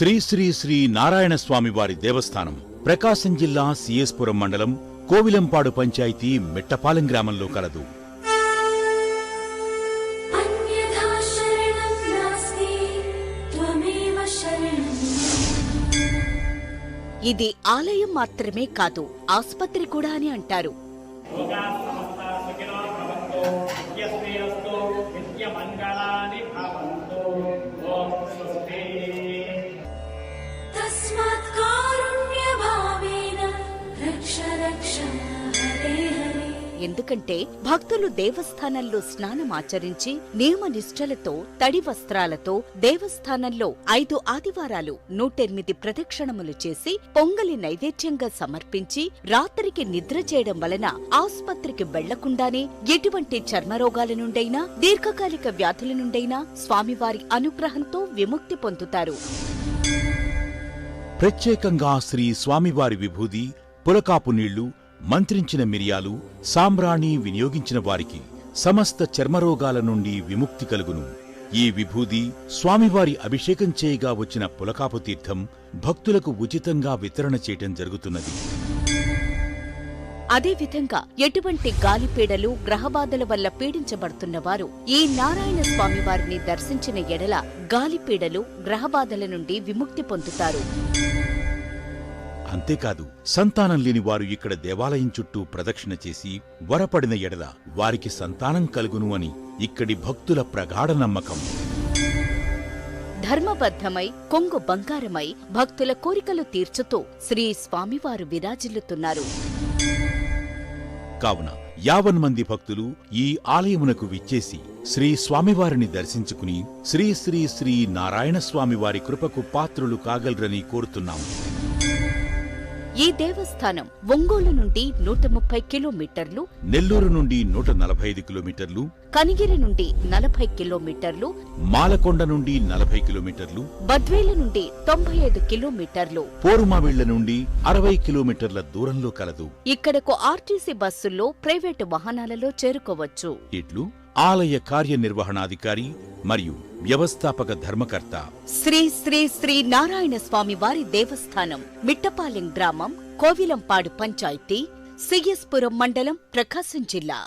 శ్రీ శ్రీ శ్రీ నారాయణ స్వామి వారి దేవస్థానం ప్రకాశం జిల్లా సిఎస్పురం మండలం కోవిలంపాడు పంచాయతీ మిట్టపాలెం గ్రామంలో కలదు. ఇది ఆలయం మాత్రమే కాదు, ఆస్పత్రి కూడా అని అంటారు. ఎందుకంటే భక్తులు దేవస్థానంలో స్నానమాచరించి నియమ నిష్ఠలతో తడి వస్త్రాలతో దేవస్థానంలో 5 ఆదివారాలు 108 ప్రదక్షిణములు చేసి పొంగలి నైవేద్యంగా సమర్పించి రాత్రికి నిద్ర చేయడం వలన ఆస్పత్రికి వెళ్లకుండానే ఎటువంటి చర్మరోగాల నుండైనా దీర్ఘకాలిక వ్యాధుల నుండైనా స్వామివారి అనుగ్రహంతో విముక్తి పొందుతారు. ప్రత్యేకంగా శ్రీ స్వామివారి విభూది, పులకాపు నీళ్లు, మంత్రించిన మిరియాలు, సాంబ్రాణి వినియోగించిన వారికి సమస్త చర్మరోగాల నుండి విముక్తి కలుగును. ఈ విభూది స్వామివారి అభిషేకం చేయగా వచ్చిన పులకాపు తీర్థం భక్తులకు ఉచితంగా వితరణ చేయటం జరుగుతున్నది. అదేవిధంగా ఎటువంటి గాలిపీడలు, గ్రహబాధల వల్ల పీడించబడుతున్నవారు ఈ నారాయణ స్వామివారిని దర్శించిన ఎడల గాలిపీడలు, గ్రహబాధల నుండి విముక్తి పొందుతారు. అంతేకాదు, సంతానం లేని వారు ఇక్కడ దేవాలయం చుట్టూ ప్రదక్షిణ చేసి వరపడిన ఎడల వారికి సంతానం కలుగును అని ఇక్కడి భక్తుల ప్రగాఢ నమ్మకం. ధర్మబద్ధమై కొంగు బంగారమై భక్తుల కోరికలు తీర్చుతూ శ్రీ స్వామివారు విరాజిల్లుతున్నారు. కావున 50 మంది భక్తులు ఈ ఆలయమునకు విచ్చేసి శ్రీ స్వామివారిని దర్శించుకుని శ్రీ శ్రీ శ్రీ నారాయణ స్వామివారి కృపకు పాత్రులు కాగలరని కోరుతున్నాము. ఈ దేవస్థానం ఒంగోలు నుండి 130 కిలోమీటర్లు, నెల్లూరు నుండి 145 కిలోమీటర్లు, కనిగిరి నుండి 40 కిలోమీటర్లు, మాలకొండ నుండి 40 కిలోమీటర్లు, బద్వేలు నుండి 95 కిలోమీటర్లు, పోరుమావిళ్ల నుండి 60 కిలోమీటర్ల దూరంలో కలదు. ఇక్కడకు ఆర్టీసీ బస్సుల్లో, ప్రైవేటు వాహనాలలో చేరుకోవచ్చు. ఇట్లు ఆలయ కార్యనిర్వహణాధికారి మరియు వ్యవస్థాపక ధర్మకర్త శ్రీ శ్రీ శ్రీ నారాయణ స్వామి వారి దేవస్థానం, మిట్టపాలెం గ్రామం, కోవిలంపాడు పంచాయతీ, సిఎస్పురం మండలం, ప్రకాశం జిల్లా.